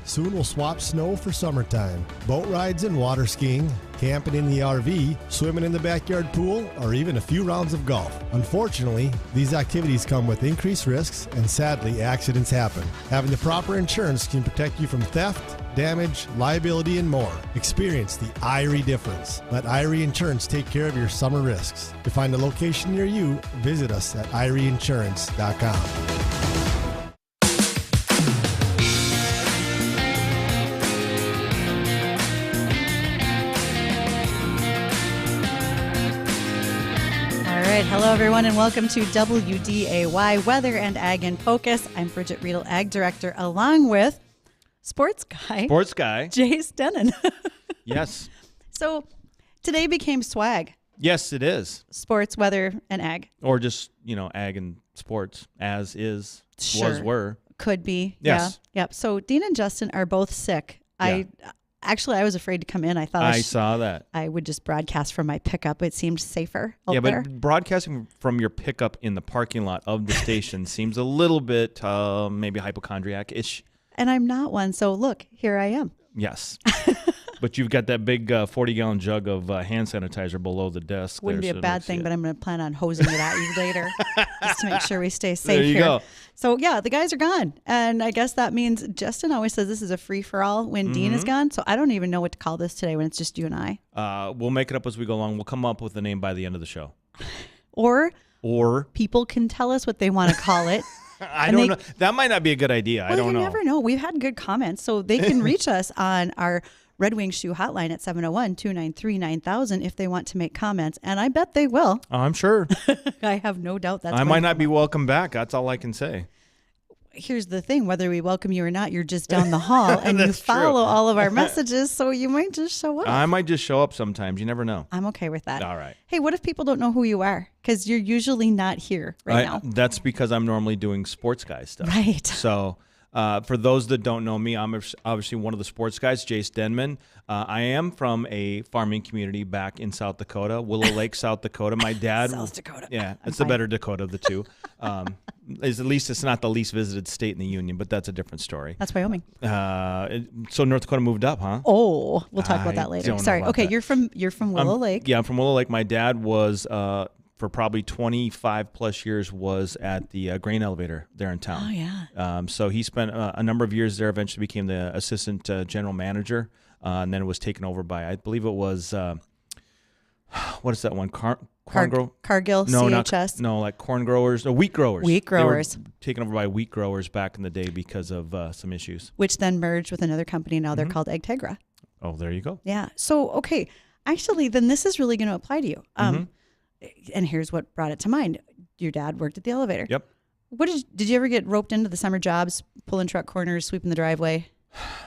Soon we'll swap snow for summertime. Boat rides and water skiing, camping in the RV, swimming in the backyard pool, or even a few rounds of golf. Unfortunately, these activities come with increased risks and sadly, accidents happen. Having the proper insurance can protect you from theft, damage, liability, and more. Experience the Irie difference. Let Irie Insurance take care of your summer risks. To find a location near you, visit us at IrieInsurance.com. Hello, everyone, and welcome to WDAY Weather and Ag in Focus. I'm Bridgette, Readel Ag Director, along with Sports Guy, Jay Stennon. Yes. So today became swag. Yes, it is. Sports, weather, and ag. Or just, ag and sports, as is, was, were. Could be. Yes. Yeah. Yep. So Dean and Justin are both sick. Yeah. I was afraid to come in. I thought I saw that. I would just broadcast from my pickup. It seemed safer out there. But broadcasting from your pickup in the parking lot of the station seems a little bit maybe hypochondriac-ish. And I'm not one. So look, here I am. Yes. But you've got that big 40-gallon jug of hand sanitizer below the desk. Wouldn't be a bad thing, but I'm going to plan on hosing it at you later just to make sure we stay safe here. There you go. So, yeah, the guys are gone. And I guess that means Justin always says this is a free-for-all when Dean is gone. So I don't even know what to call this today when it's just you and I. We'll make it up as we go along. We'll come up with a name by the end of the show. Or people can tell us what they want to call it. I don't know. That might not be a good idea. Well, I don't know. You never know. We've had good comments. So they can reach us on our Red Wing Shoe hotline at 701-293-9000 if they want to make comments. And I bet they will. Oh, I'm sure. I have no doubt that's I might not be welcome back. That's all I can say. Here's the thing. Whether we welcome you or not, you're just down the hall and you follow all of our messages. So you might just show up. I might just show up sometimes. You never know. I'm okay with that. All right. Hey, what if people don't know who you are? Because you're usually not here now. That's because I'm normally doing sports guy stuff. Right. So for those that don't know me, I'm obviously one of the sports guys, Jay Stenman. I am from a farming community back in South Dakota, Willow Lake, South Dakota. My dad, South Dakota. Yeah, it's the better Dakota of the two. At least it's not the least visited state in the union, but that's a different story. That's Wyoming. So North Dakota moved up, huh? Oh, we'll talk about that later. Sorry. Okay, that. You're from Willow Lake. Yeah, I'm from Willow Lake. My dad was for probably 25 plus years was at the grain elevator there in town. Oh yeah. So he spent a number of years there. Eventually became the assistant general manager, and then it was taken over by, I believe it was what is that one? Cargill, CHS. Like corn growers, wheat growers. Wheat growers. They were taken over by wheat growers back in the day because of some issues. Which then merged with another company. Now they're called Agtegra. Oh, there you go. Yeah. So, okay. Actually, then this is really going to apply to you. And here's what brought it to mind. Your dad worked at the elevator. Yep. Did you ever get roped into the summer jobs, pulling truck corners, sweeping the driveway?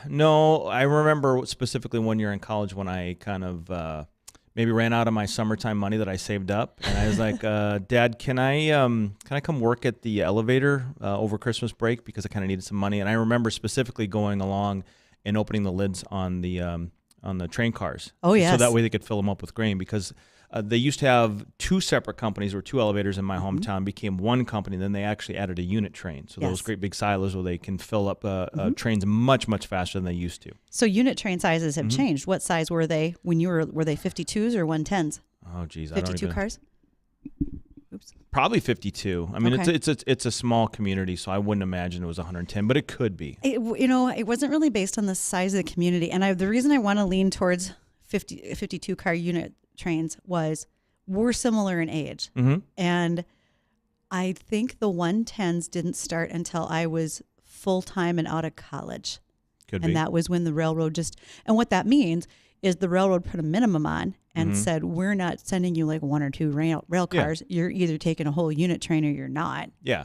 No, I remember specifically one year in college when I kind of maybe ran out of my summertime money that I saved up, and I was like, "Dad, can I come work at the elevator over Christmas break because I kind of needed some money?" And I remember specifically going along and opening the lids on the train cars. Oh yes. So that way they could fill them up with grain because they used to have two separate companies or two elevators in my hometown, became one company. Then they actually added a unit train. So those great big silos where they can fill up trains much, much faster than they used to. So unit train sizes have changed. What size were they when were they 52s or 110s? Oh, geez. 52 cars? Oops. Probably 52. I mean, it's a small community, so I wouldn't imagine it was 110, but it could be. It wasn't really based on the size of the community. And the reason I want to lean towards 52 car unit trains was we're similar in age. And I think the 110s didn't start until I was full-time and out of college. Could be. And that was when the railroad and what that means is the railroad put a minimum on and said, we're not sending you like one or two rail cars. Yeah. You're either taking a whole unit train or you're not. Yeah.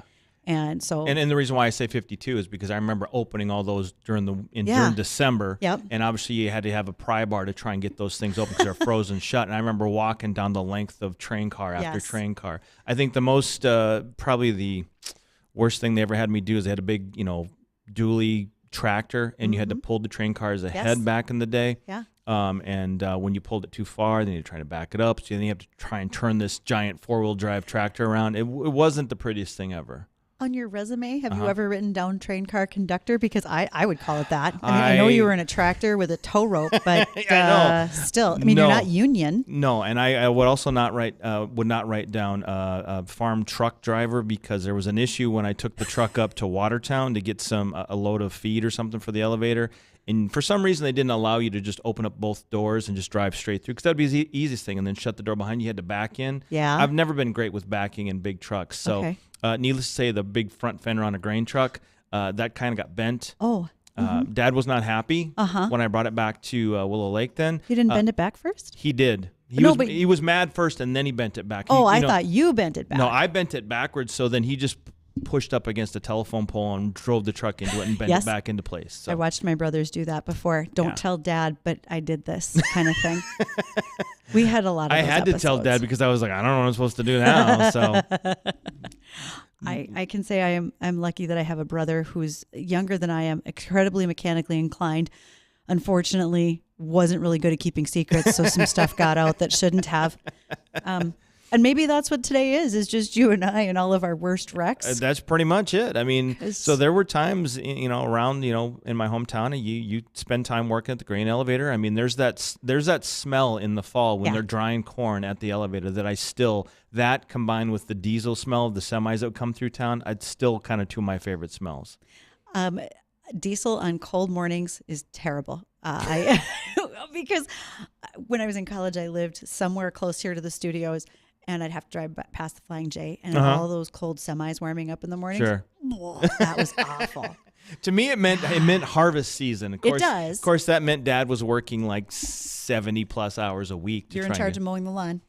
And so, and the reason why I say 52 is because I remember opening all those during December. Yep. And obviously you had to have a pry bar to try and get those things open because they're frozen shut. And I remember walking down the length of train car after train car. I think the most, probably the worst thing they ever had me do is they had a big, dually tractor and you had to pull the train cars ahead back in the day. Yeah. And when you pulled it too far, then you try to back it up. So then you have to try and turn this giant 4-wheel drive tractor around. It wasn't the prettiest thing ever. on your resume, have you ever written down train car conductor? Because I would call it that. I mean, I know you were in a tractor with a tow rope, but still, I mean, you're not union. No, and I would also not write down a farm truck driver, because there was an issue when I took the truck up to Watertown to get a load of feed or something for the elevator. And for some reason, they didn't allow you to just open up both doors and just drive straight through, because that would be the easiest thing, and then shut the door behind you. You had to back in. Yeah. I've never been great with backing in big trucks. So needless to say, the big front fender on a grain truck, that kind of got bent. Oh. Dad was not happy when I brought it back to Willow Lake then. You didn't bend it back first? He did. He was mad first, and then he bent it back. I thought you bent it back. No, I bent it backwards, so then he just pushed up against a telephone pole and drove the truck into it and bent it back into place. So. I watched my brothers do that before. Don't tell Dad, but I did this kind of thing. We had a lot of those episodes. To tell Dad, because I was like, I don't know what I'm supposed to do now. So I can say I'm lucky that I have a brother who's younger than I am, incredibly mechanically inclined. Unfortunately, wasn't really good at keeping secrets, so some stuff got out that shouldn't have. And maybe that's what today is just you and I and all of our worst wrecks. That's pretty much it. I mean, so there were times, around, in my hometown, and you spend time working at the grain elevator. I mean, there's that smell in the fall when they're drying corn at the elevator that combined with the diesel smell of the semis that would come through town, it's still kind of two of my favorite smells. Diesel on cold mornings is terrible. Because when I was in college, I lived somewhere close here to the studios, and I'd have to drive past the Flying J, and all those cold semis warming up in the morning. Sure. That was awful. To me, it meant harvest season. Of course, it does. Of course, that meant Dad was working like 70 plus hours a week. You're in charge of mowing the lawn.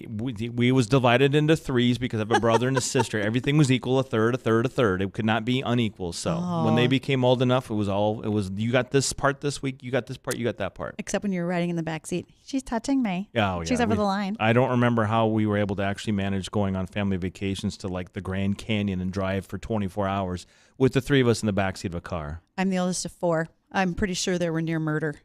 We was divided into threes because I have a brother and a sister. Everything was equal, a third, a third, a third. It could not be unequal. So when they became old enough, it was you got this part this week, you got this part, you got that part. Except when you were riding in the back seat. She's touching me. She's over the line. I don't remember how we were able to actually manage going on family vacations to like the Grand Canyon and drive for 24 hours with the three of us in the backseat of a car. I'm the oldest of four. I'm pretty sure there were near murder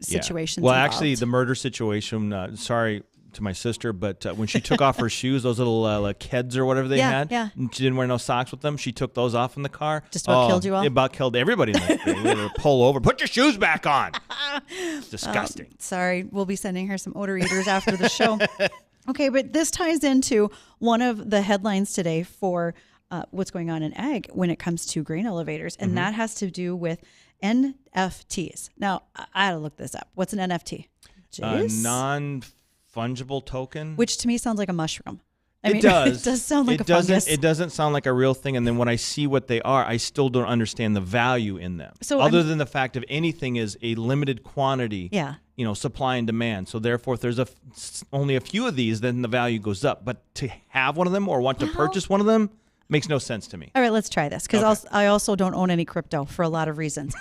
situations. Well, involved. Actually, the murder situation, sorry to my sister, but when she took off her shoes, those little like Keds or whatever they had, and she didn't wear no socks with them, she took those off in the car. Just about killed you all? It about killed everybody in that thing. We had to pull over, put your shoes back on. It's disgusting. Sorry, we'll be sending her some odor eaters after the show. Okay, but this ties into one of the headlines today for what's going on in ag when it comes to grain elevators, and that has to do with NFTs. Now, I had to look this up. What's an NFT? Non-fungible token? Which to me sounds like a mushroom. It does. It does sound like a fungus. It doesn't sound like a real thing. And then when I see what they are, I still don't understand the value in them. So other than the fact of anything is a limited quantity, supply and demand. So therefore, if there's only a few of these, then the value goes up. But to have one of them or want to purchase one of them makes no sense to me. All right, let's try this because I also don't own any crypto for a lot of reasons.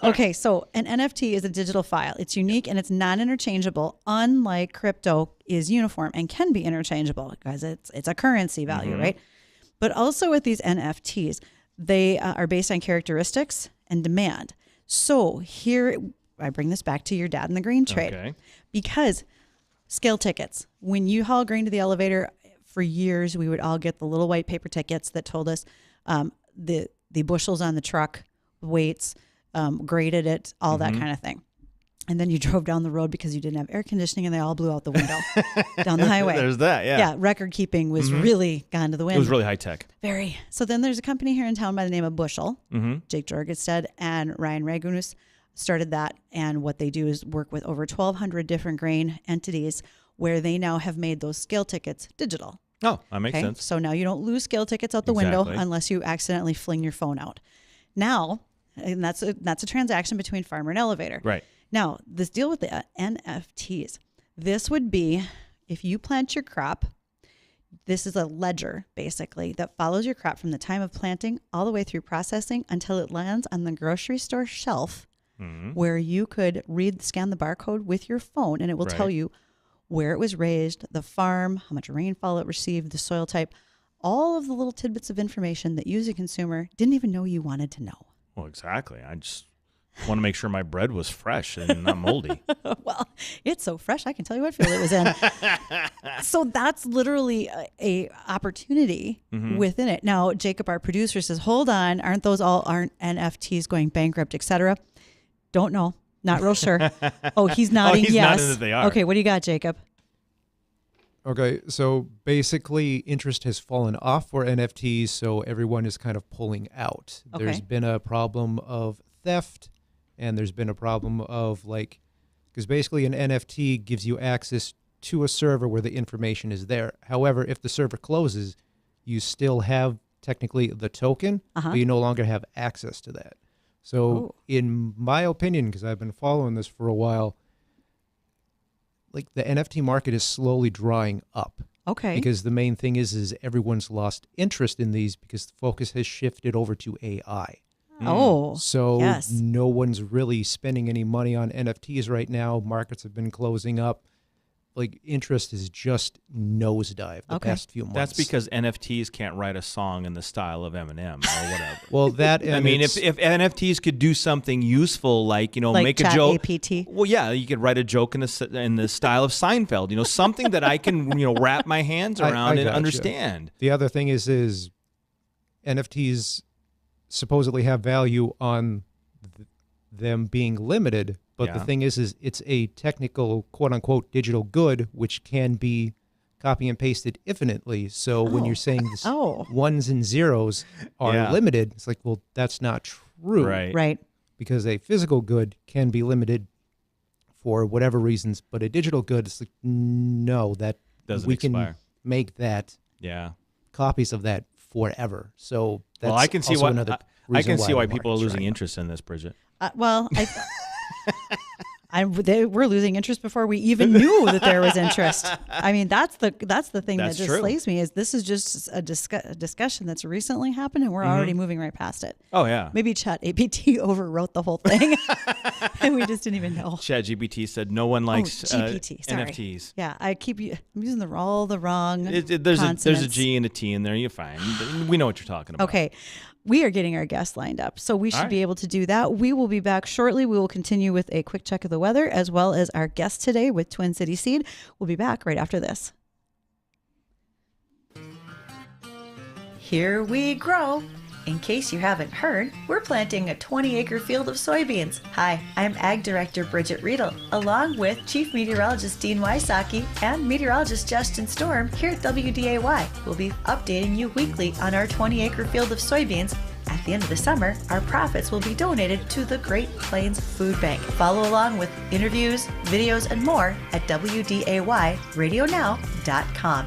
Okay, so an NFT is a digital file. It's unique and it's non-interchangeable, unlike crypto is uniform and can be interchangeable because it's a currency value, right? But also with these NFTs, they are based on characteristics and demand. So here, I bring this back to your dad in the grain trade because scale tickets, when you haul grain to the elevator, for years, we would all get the little white paper tickets that told us the bushels on the truck, weights, graded it, all that kind of thing. And then you drove down the road because you didn't have air conditioning and they all blew out the window down the highway. There's that, yeah. Yeah, record keeping was really gone to the wind. It was really high tech. Very. So then there's a company here in town by the name of Bushel, Jake Jorgenstead and Ryan Ragunus started that. And what they do is work with over 1,200 different grain entities where they now have made those scale tickets digital. Oh, that makes sense. So now you don't lose scale tickets out the window unless you accidentally fling your phone out. Now, and that's a transaction between farmer and elevator. Right. Now, this deal with the NFTs, this would be if you plant your crop, this is a ledger basically that follows your crop from the time of planting all the way through processing until it lands on the grocery store shelf where you could scan the barcode with your phone and it will tell you where it was raised, the farm, how much rainfall it received, the soil type, all of the little tidbits of information that you as a consumer didn't even know you wanted to know. Well, exactly. want to make sure my bread was fresh and not moldy. Well, it's so fresh. I can tell you what field it was in. So that's literally a opportunity within it. Now, Jacob, our producer, says, hold on. Aren't NFTs going bankrupt, et cetera? Don't know. Not real sure. Oh, he's nodding. He's yes. nodding that they are. Okay. What do you got, Jacob? Okay, so basically interest has fallen off for NFTs, so everyone is kind of pulling out. Okay. There's been a problem of theft, and there's been a problem of because basically an NFT gives you access to a server where the information is there. However, if the server closes, you still have technically the token, but you no longer have access to that. So in my opinion, because I've been following this for a while, the NFT market is slowly drying up. Okay. Because the main thing is everyone's lost interest in these because the focus has shifted over to AI. Oh, So yes. no one's really spending any money on NFTs right now. Markets have been closing up. Interest is just nosedived the past few months. That's because NFTs can't write a song in the style of Eminem or whatever. Well, that I mean, if NFTs could do something useful, make a Chat joke. APT. Well, yeah, you could write a joke in the style of Seinfeld. Something that I can wrap my hands around and gotcha. understand. The other thing is NFTs supposedly have value on them being limited, but the thing is it's a technical quote-unquote digital good which can be copy and pasted infinitely. So when you're saying this ones and zeros are limited, it's well, that's not true. Right. Because a physical good can be limited for whatever reasons, but a digital good is no, that doesn't expire. Can make that copies of that forever. So that's I can see also another reason why the people are market's losing drying up. interest in this, Bridgette. We're losing interest before we even knew that there was interest. I mean, that's the thing that just slays me is this is just a discussion that's recently happened and we're already moving right past it. Oh yeah. Maybe Chat APT overwrote the whole thing and we just didn't even know. Chat GPT said no one likes GPT, sorry. NFTs. Yeah, I'm using all the wrong there's consonants. a G and a T in there. You're fine. We know what you're talking about. Okay. We are getting our guests lined up, so we should be able to do that. We will be back shortly. We will continue with a quick check of the weather, as well as our guest today with Twin City Seed. We'll be back right after this. Here we grow. In case you haven't heard, we're planting a 20-acre field of soybeans. Hi, I'm Ag Director Bridgette Readel, along with Chief Meteorologist Dean Wysocki and Meteorologist Justin Storm here at WDAY. We'll be updating you weekly on our 20-acre field of soybeans. At the end of the summer, our profits will be donated to the Great Plains Food Bank. Follow along with interviews, videos, and more at WDAYRadioNow.com.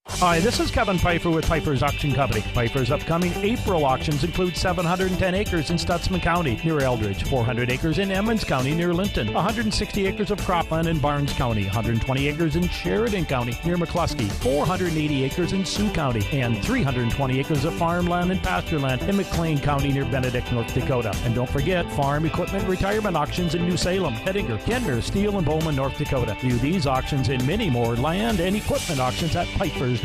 Hi, this is Kevin Pfeiffer with Pfeiffer's Auction Company. Pfeiffer's upcoming April auctions include 710 acres in Stutsman County near Eldridge, 400 acres in Emmons County near Linton, 160 acres of cropland in Barnes County, 120 acres in Sheridan County near McCluskey, 480 acres in Sioux County, and 320 acres of farmland and pastureland in McLean County near Benedict, North Dakota. And don't forget farm equipment retirement auctions in New Salem, Hettinger, Kendner, Steele, and Bowman, North Dakota. View these auctions and many more land and equipment auctions at Pfeiffer's.com.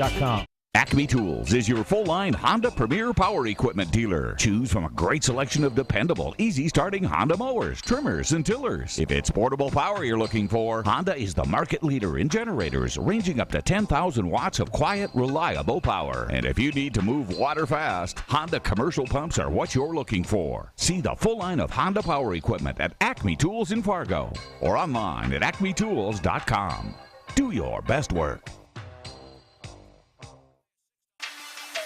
Acme Tools is your full-line Honda Premier Power Equipment dealer. Choose from a great selection of dependable, easy-starting Honda mowers, trimmers, and tillers. If it's portable power you're looking for, Honda is the market leader in generators ranging up to 10,000 watts of quiet, reliable power. And if you need to move water fast, Honda commercial pumps are what you're looking for. See the full line of Honda Power Equipment at Acme Tools in Fargo or online at acmetools.com. Do your best work.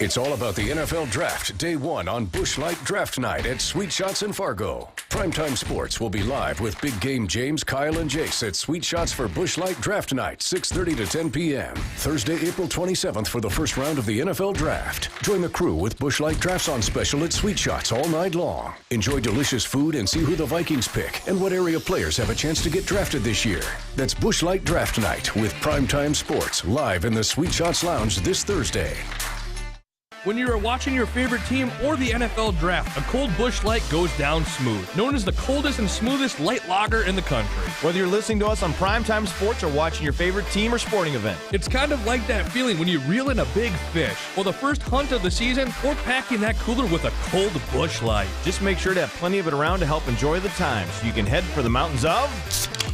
It's all about the NFL Draft, Day 1 on Busch Light Draft Night at Sweet Shots in Fargo. Primetime Sports will be live with Big Game James, Kyle, and Jace at Sweet Shots for Busch Light Draft Night, 6:30 to 10 p.m. Thursday, April 27th for the first round of the NFL Draft. Join the crew with Busch Light Drafts on special at Sweet Shots all night long. Enjoy delicious food and see who the Vikings pick and what area players have a chance to get drafted this year. That's Busch Light Draft Night with Primetime Sports live in the Sweet Shots Lounge this Thursday. When you are watching your favorite team or the NFL draft, a cold Busch Light goes down smooth. Known as the coldest and smoothest light lager in the country. Whether you're listening to us on Primetime Sports or watching your favorite team or sporting event. It's kind of like that feeling when you reel in a big fish, or the first hunt of the season, or packing that cooler with a cold Busch Light. Just make sure to have plenty of it around to help enjoy the time, so you can head for the mountains of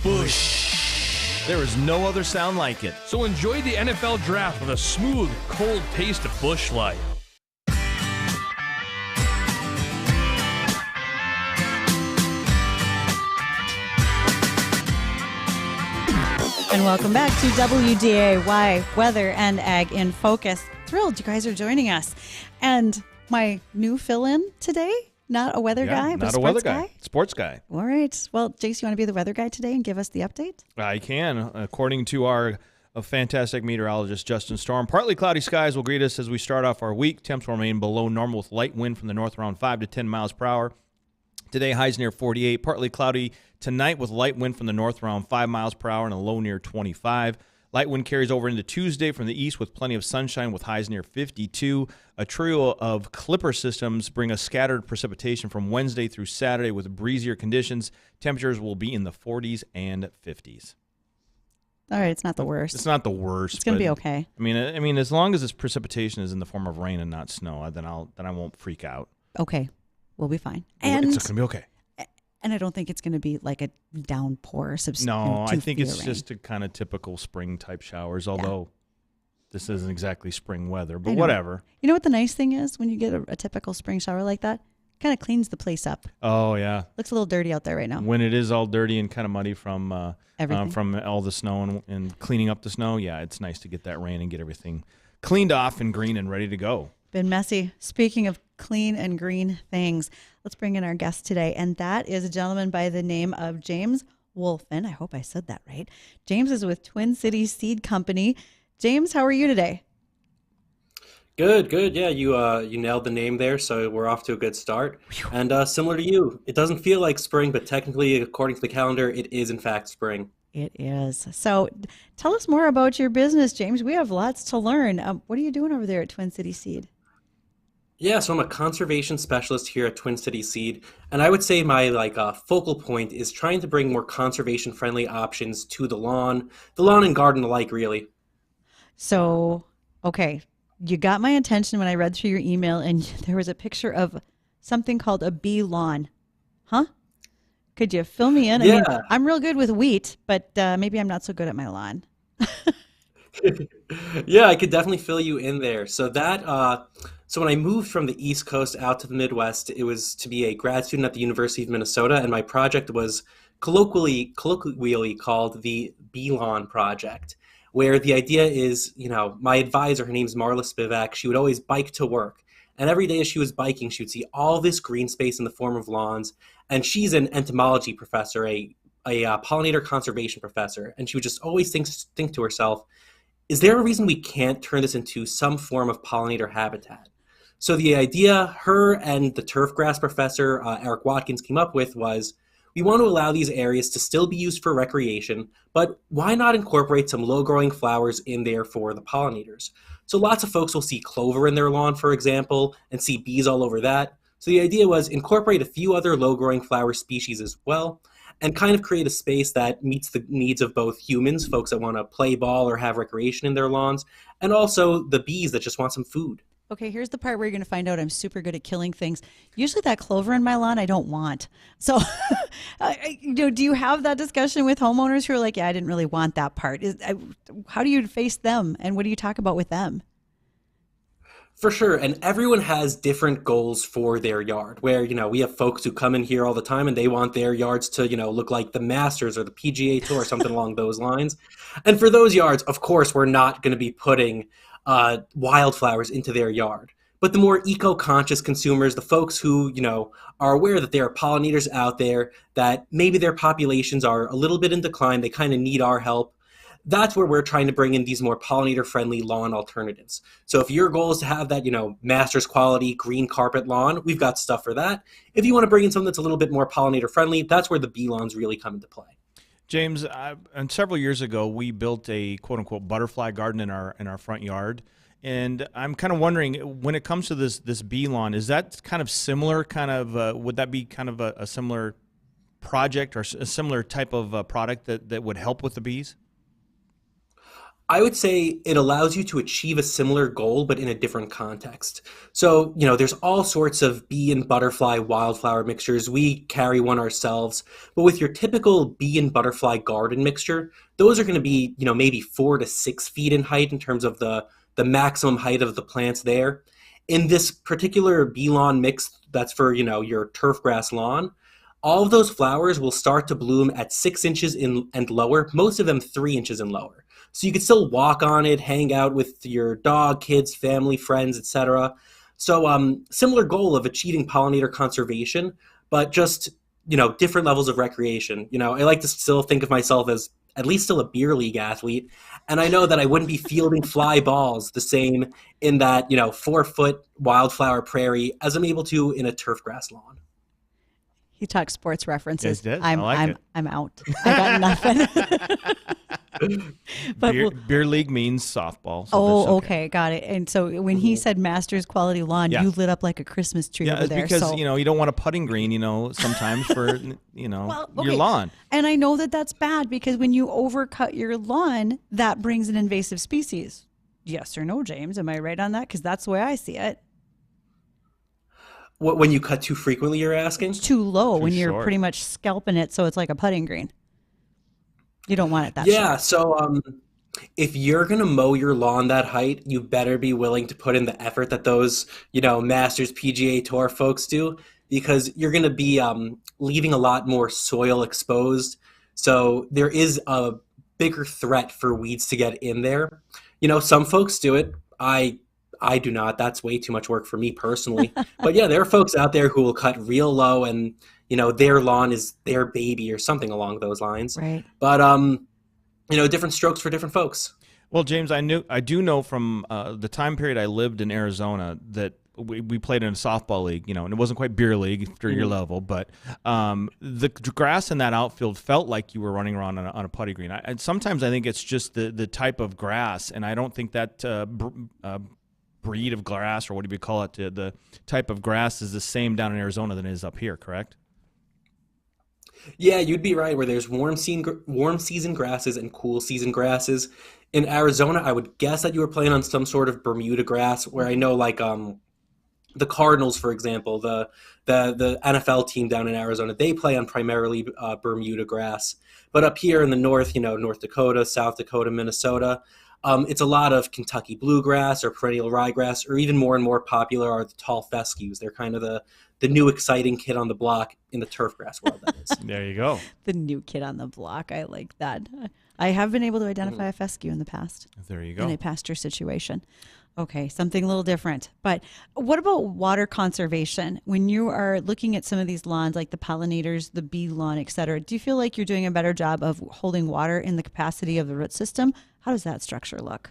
Busch. There is no other sound like it. So enjoy the NFL draft with a smooth, cold taste of Busch Light. And welcome back to WDAY Weather and Ag in Focus. Thrilled you guys are joining us. And my new fill-in today, not a weather guy, but not a weather guy. Sports guy. All right. Well, Jace, you want to be the weather guy today and give us the update? I can. According to our fantastic meteorologist, Justin Storm, partly cloudy skies will greet us as we start off our week. Temps will remain below normal with light wind from the north around 5 to 10 miles per hour. Today, highs near 48, partly cloudy tonight with light wind from the north around 5 miles per hour and a low near 25. Light wind carries over into Tuesday from the east with plenty of sunshine with highs near 52. A trio of clipper systems bring us scattered precipitation from Wednesday through Saturday with breezier conditions. Temperatures will be in the 40s and 50s. All right, it's not the worst. It's not the worst. It's going to be okay. I mean, as long as this precipitation is in the form of rain and not snow, then I won't freak out. Okay. We'll be fine. And it's going to be okay. And I don't think it's going to be like a downpour. No, I think it's just a kind of typical spring type showers, although this isn't exactly spring weather, but whatever. You know what the nice thing is when you get a typical spring shower like that? Kind of cleans the place up. Oh, yeah. Looks a little dirty out there right now. When it is all dirty and kind of muddy from all the snow and cleaning up the snow, yeah, it's nice to get that rain and get everything cleaned off and green and ready to go. Been messy. Speaking of clean and green things, let's bring in our guest today, and that is a gentleman by the name of James Wolfin. I hope I said that right. James is with Twin Cities Seed Company. James, how are you today? Good. Yeah, you nailed the name there, so we're off to a good start. And similar to you, it doesn't feel like spring, but technically, according to the calendar, it is in fact spring. It is. So tell us more about your business, James. We have lots to learn. What are you doing over there at Twin Cities Seed? Yeah, so I'm a conservation specialist here at Twin Cities Seed, and I would say my focal point is trying to bring more conservation-friendly options to the lawn and garden alike, really. So, okay, you got my attention when I read through your email, and there was a picture of something called a bee lawn. Huh? Could you fill me in? Yeah. I mean, I'm real good with wheat, but maybe I'm not so good at my lawn. Yeah, I could definitely fill you in there. So so when I moved from the East Coast out to the Midwest, it was to be a grad student at the University of Minnesota, and my project was colloquially called the Bee Lawn Project, where the idea is, my advisor, her name's Marla Spivak, she would always bike to work, and every day as she was biking, she would see all this green space in the form of lawns, and she's an entomology professor, a pollinator conservation professor, and she would just always think to herself, is there a reason we can't turn this into some form of pollinator habitat? So the idea her and the turfgrass professor, Eric Watkins, came up with was, we want to allow these areas to still be used for recreation, but why not incorporate some low-growing flowers in there for the pollinators? So lots of folks will see clover in their lawn, for example, and see bees all over that. So the idea was incorporate a few other low-growing flower species as well, and kind of create a space that meets the needs of both humans, folks that want to play ball or have recreation in their lawns, and also the bees that just want some food. Okay, here's the part where you're going to find out I'm super good at killing things. Usually that clover in my lawn, I don't want. So do you have that discussion with homeowners who are like, yeah, I didn't really want that part? How do you face them, and what do you talk about with them? For sure, and everyone has different goals for their yard, where, we have folks who come in here all the time and they want their yards to, look like the Masters or the PGA Tour or something along those lines. And for those yards, of course, we're not going to be putting wildflowers into their yard. But the more eco-conscious consumers, the folks who, are aware that there are pollinators out there, that maybe their populations are a little bit in decline, they kind of need our help, that's where we're trying to bring in these more pollinator-friendly lawn alternatives. So if your goal is to have that, master's quality green carpet lawn, we've got stuff for that. If you want to bring in something that's a little bit more pollinator-friendly, that's where the bee lawns really come into play. James, and several years ago, we built a quote-unquote butterfly garden in our front yard, And I'm kind of wondering, when it comes to this bee lawn, is that kind of similar? Would that be kind of a similar project or a similar type of product that would help with the bees? I would say it allows you to achieve a similar goal, but in a different context. So, there's all sorts of bee and butterfly wildflower mixtures. We carry one ourselves. But with your typical bee and butterfly garden mixture, those are going to be, maybe 4 to 6 feet in height in terms of the maximum height of the plants there. In this particular bee lawn mix that's for, your turf grass lawn, all of those flowers will start to bloom at 6 inches and lower, most of them 3 inches and lower. So you could still walk on it, hang out with your dog, kids, family, friends, etc. So similar goal of achieving pollinator conservation, but just, different levels of recreation. I like to still think of myself as at least still a beer league athlete. And I know that I wouldn't be fielding fly balls the same in that, 4-foot wildflower prairie as I'm able to in a turf grass lawn. He talks sports references. Yes, I like it. I'm out. I got nothing. But beer league means softball. So okay, got it. And so when he said Masters quality lawn, you lit up like a Christmas tree over there. Yeah, because you don't want a putting green, sometimes for your lawn. And I know that that's bad because when you overcut your lawn, that brings an invasive species. Yes or no, James? Am I right on that? Because that's the way I see it. When you cut too frequently, you're asking? It's too low when you're short. pretty much scalping it, so it's like a putting green. You don't want it that short. So if you're going to mow your lawn that height, you better be willing to put in the effort that those, Masters PGA Tour folks do, because you're going to be leaving a lot more soil exposed. So there is a bigger threat for weeds to get in there. Some folks do it. I do not. That's way too much work for me personally. But yeah, there are folks out there who will cut real low and, their lawn is their baby or something along those lines. Right. But, different strokes for different folks. Well, James, I do know from the time period I lived in Arizona that we played in a softball league, and it wasn't quite beer league for your level, but the grass in that outfield felt like you were running around on a putty green. And sometimes I think it's just the type of grass, and I don't think that breed of grass, or what do you call it, the type of grass is the same down in Arizona than it is up here, correct? Yeah, you'd be right. Where there's warm season grasses and cool season grasses. In Arizona, I would guess that you were playing on some sort of Bermuda grass, where I know the Cardinals, for example, the NFL team down in Arizona, they play on primarily Bermuda grass. But up here in the north, North Dakota, South Dakota, Minnesota, it's a lot of Kentucky bluegrass or perennial ryegrass, or even more and more popular are the tall fescues. They're kind of the new exciting kid on the block in the turf grass world, that is. There you go. The new kid on the block. I like that. I have been able to identify a fescue in the past. There you go. In a pasture situation. Okay, something a little different. But what about water conservation? When you are looking at some of these lawns, like the pollinators, the bee lawn, et cetera, do you feel like you're doing a better job of holding water in the capacity of the root system? How does that structure look?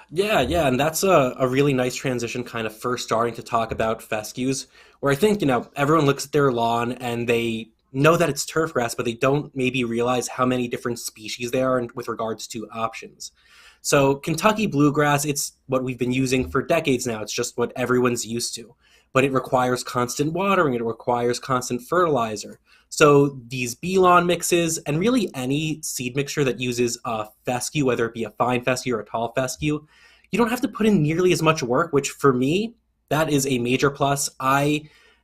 Yeah, and that's a really nice transition, kind of first starting to talk about fescues, where I think, everyone looks at their lawn and they know that it's turf grass, but they don't maybe realize how many different species there are with regards to options. So Kentucky bluegrass, it's what we've been using for decades now. It's just what everyone's used to. But it requires constant watering. It requires constant fertilizer. So these bee lawn mixes, and really any seed mixture that uses a fescue, whether it be a fine fescue or a tall fescue, you don't have to put in nearly as much work, which for me, that is a major plus.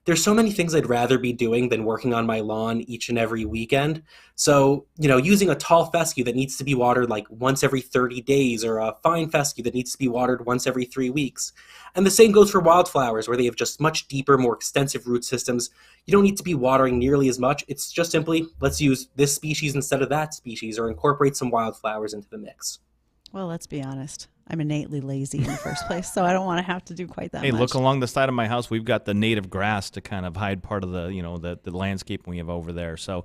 There's so many things I'd rather be doing than working on my lawn each and every weekend. So, using a tall fescue that needs to be watered like once every 30 days, or a fine fescue that needs to be watered once every 3 weeks. And the same goes for wildflowers, where they have just much deeper, more extensive root systems. You don't need to be watering nearly as much. It's just simply, let's use this species instead of that species, or incorporate some wildflowers into the mix. Well, let's be honest. I'm innately lazy in the first place, so I don't want to have to do quite that much. Hey, look along the side of my house. We've got the native grass to kind of hide part of the landscape we have over there. So,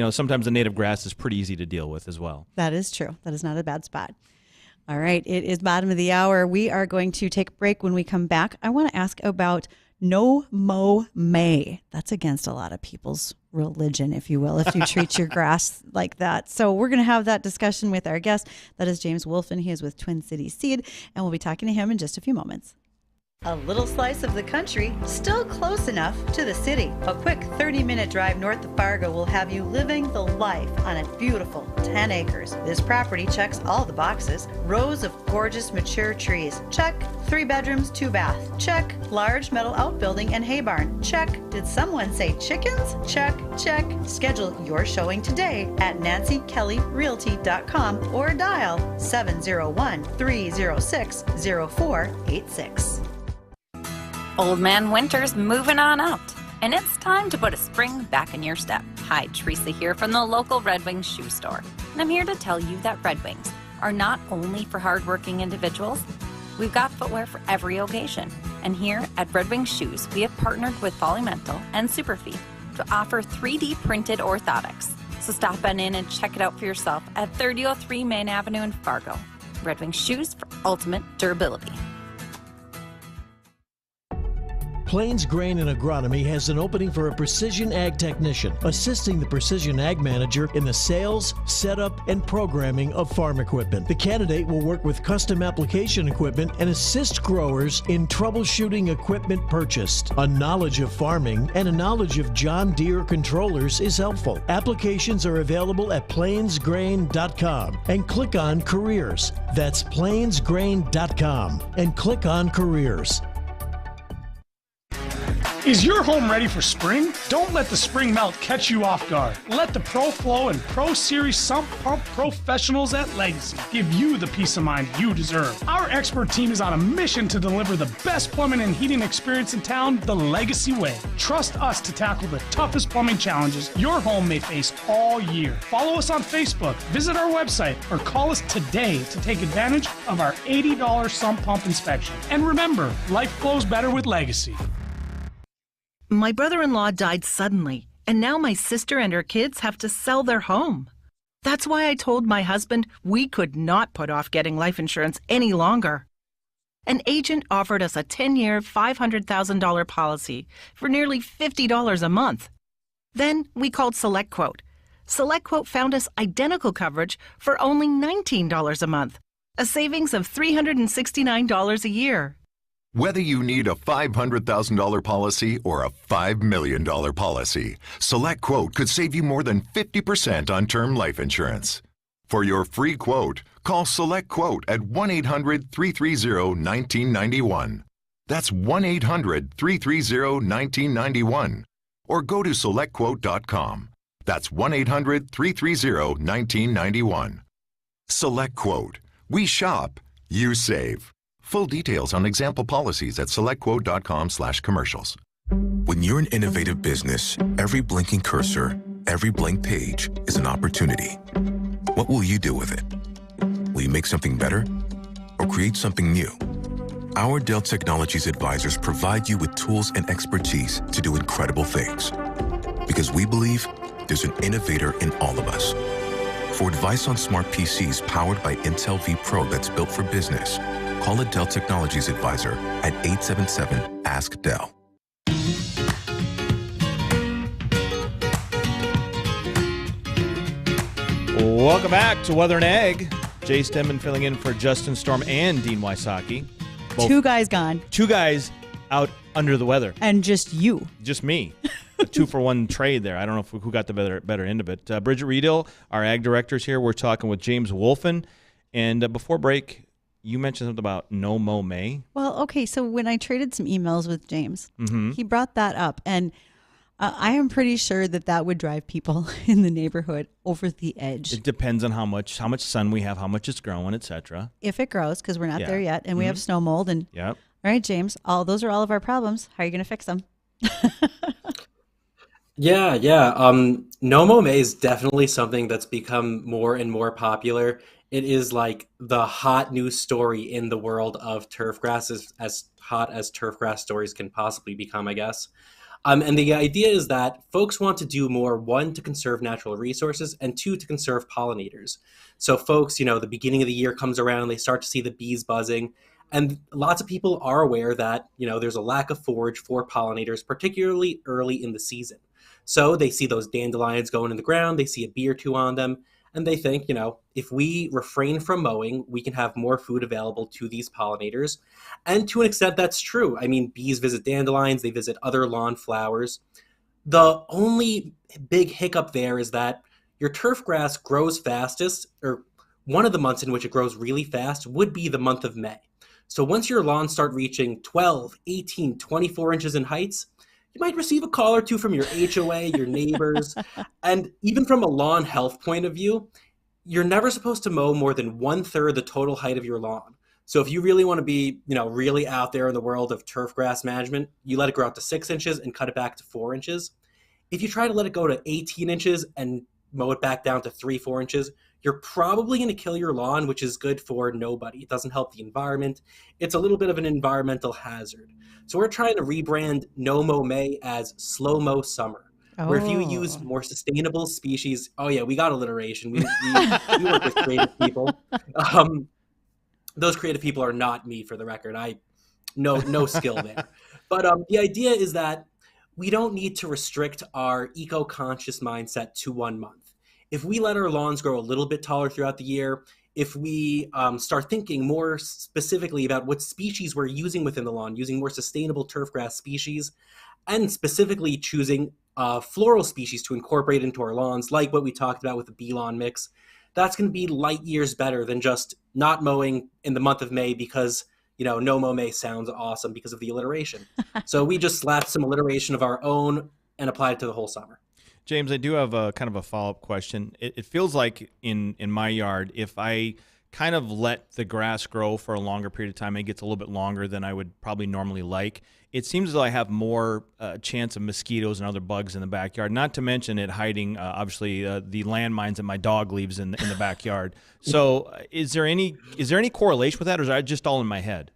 sometimes the native grass is pretty easy to deal with as well. That is true. That is not a bad spot. All right. It is bottom of the hour. We are going to take a break. When we come back, I want to ask about No mow May. That's against a lot of people's religion, if you will, if you treat your grass like that. So we're going to have that discussion with our guest. That is James Wolfin. He is with Twin Cities Seed, and we'll be talking to him in just a few moments. A little slice of the country, still close enough to the city. A quick 30-minute drive north of Fargo will have you living the life on a beautiful 10 acres. This property checks all the boxes. Rows of gorgeous mature trees. Check. 3 bedrooms, 2 bath. Check. Large metal outbuilding and hay barn. Check. Did someone say chickens? Check. Check. Schedule your showing today at nancykellyrealty.com or dial 701-306-0486. Old Man Winter's moving on out, and it's time to put a spring back in your step. Hi, Teresa here from the local Red Wings shoe store, and I'm here to tell you that Red Wings are not only for hardworking individuals. We've got footwear for every occasion, and here at Red Wings Shoes, we have partnered with Polymental and Superfeed to offer 3D printed orthotics. So stop on in and check it out for yourself at 3003 Main Avenue in Fargo. Red Wings Shoes for ultimate durability. Plains Grain and Agronomy has an opening for a precision ag technician, assisting the precision ag manager in the sales, setup, and programming of farm equipment. The candidate will work with custom application equipment and assist growers in troubleshooting equipment purchased. A knowledge of farming and a knowledge of John Deere controllers is helpful. Applications are available at plainsgrain.com and click on Careers. That's plainsgrain.com and click on Careers. Is your home ready for spring? Don't let the spring melt catch you off guard. Let the Pro Flow and Pro Series sump pump professionals at Legacy give you the peace of mind you deserve. Our expert team is on a mission to deliver the best plumbing and heating experience in town the Legacy way. Trust us to tackle the toughest plumbing challenges your home may face all year. Follow us on Facebook, visit our website, or call us today to take advantage of our $80 sump pump inspection. And remember, life flows better with Legacy. My brother-in-law died suddenly, and now my sister and her kids have to sell their home. That's why I told my husband we could not put off getting life insurance any longer. An agent offered us a 10-year, $500,000 policy for nearly $50 a month. Then we called SelectQuote. SelectQuote found us identical coverage for only $19 a month, a savings of $369 a year. Whether you need a $500,000 policy or a $5 million policy, SelectQuote could save you more than 50% on term life insurance. For your free quote, call SelectQuote at 1-800-330-1991. That's 1-800-330-1991. Or go to SelectQuote.com. That's 1-800-330-1991. SelectQuote. We shop, you save. Full details on example policies at selectquote.com/commercials. When you're an innovative business, every blinking cursor, every blank page is an opportunity. What will you do with it? Will you make something better or create something new? Our Dell Technologies advisors provide you with tools and expertise to do incredible things. Because we believe there's an innovator in all of us. For advice on smart PCs powered by Intel V Pro that's built for business, call a Dell Technologies advisor at 877-ASK-DELL. Welcome back to Weather and Ag. Jay Stemman filling in for Justin Storm and Dean Wysocki. Both, 2 guys gone. 2 guys out under the weather. And just you. Just me. A 2-for-1 trade there. I don't know who got the better end of it. Bridgette Readel, our ag director's here. We're talking with James Wolfin. And before break, you mentioned something about no mow May. Well, okay, so when I traded some emails with James, he brought that up, and I am pretty sure that would drive people in the neighborhood over the edge. It depends on how much sun we have, how much it's growing, etc. If it grows, because we're not there yet, and we have snow mold, and all right, James, those are all of our problems. How are you going to fix them? Yeah. No mow May is definitely something that's become more and more popular. It is like the hot news story in the world of turf grass, as hot as turf grass stories can possibly become, I guess. And the idea is that folks want to do more, 1, to conserve natural resources, and 2, to conserve pollinators. So folks, the beginning of the year comes around, they start to see the bees buzzing, And lots of people are aware that, there's a lack of forage for pollinators, particularly early in the season. So they see those dandelions going in the ground, they see a bee or two on them, and they think, if we refrain from mowing, we can have more food available to these pollinators. And to an extent, that's true. I mean, bees visit dandelions, they visit other lawn flowers. The only big hiccup there is that your turf grass grows fastest, or one of the months in which it grows really fast would be the month of May. So once your lawns start reaching 12, 18, 24 inches in heights, you might receive a call or two from your HOA, your neighbors, and even from a lawn health point of view, you're never supposed to mow more than 1/3 the total height of your lawn. So if you really want to be, really out there in the world of turf grass management, you let it grow out to 6 inches and cut it back to 4 inches. If you try to let it go to 18 inches and mow it back down to 3-4 inches, you're probably going to kill your lawn, which is good for nobody. It doesn't help the environment. It's a little bit of an environmental hazard. So we're trying to rebrand No Mow May as Slow Mow Summer, where if you use more sustainable species, we got alliteration. We work with creative people. Those creative people are not me, for the record. No skill there. But the idea is that we don't need to restrict our eco-conscious mindset to 1 month. If we let our lawns grow a little bit taller throughout the year, if we start thinking more specifically about what species we're using within the lawn, using more sustainable turf grass species, and specifically choosing floral species to incorporate into our lawns, like what we talked about with the bee lawn mix, that's going to be light years better than just not mowing in the month of May because, No Mow May sounds awesome because of the alliteration. So we just slapped some alliteration of our own and applied it to the whole summer. James, I do have a kind of a follow-up question. It feels like in my yard, if I kind of let the grass grow for a longer period of time, it gets a little bit longer than I would probably normally like. It seems as though I have more chance of mosquitoes and other bugs in the backyard, not to mention it hiding, obviously, the landmines that my dog leaves in the backyard. So is there any correlation with that, or is that just all in my head?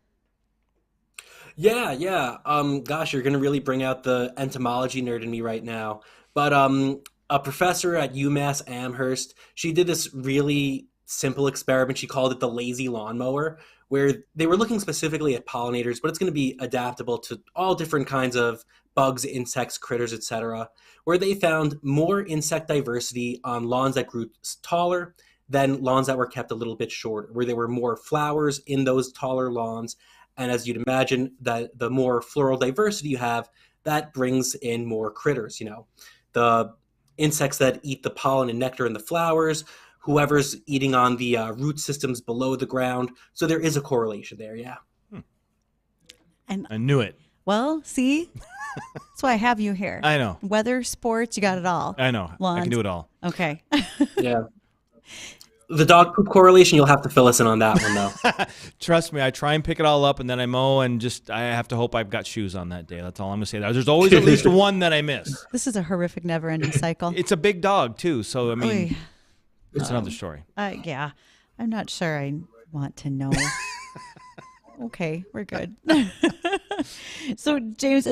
Yeah. Gosh, you're going to really bring out the entomology nerd in me right now. But a professor at UMass Amherst, she did this really simple experiment. She called it the lazy lawnmower, where they were looking specifically at pollinators, but it's going to be adaptable to all different kinds of bugs, insects, critters, etc., where they found more insect diversity on lawns that grew taller than lawns that were kept a little bit shorter, where there were more flowers in those taller lawns. And as you'd imagine, that the more floral diversity you have, that brings in more critters, the insects that eat the pollen and nectar in the flowers, whoever's eating on the root systems below the ground. So there is a correlation there, yeah. And I knew it. Well, see? That's why I have you here. I know. Weather, sports, you got it all. I know. Lawns. I can do it all. Okay. Yeah. The dog poop correlation, you'll have to fill us in on that one, though. Trust me, I try and pick it all up, and then I mow, and I have to hope I've got shoes on that day. That's all I'm going to say. There's always at least one that I miss. This is a horrific, never-ending cycle. It's a big dog, too, so, I mean, it's another story. Yeah. I'm not sure I want to know. Okay, we're good. So, James,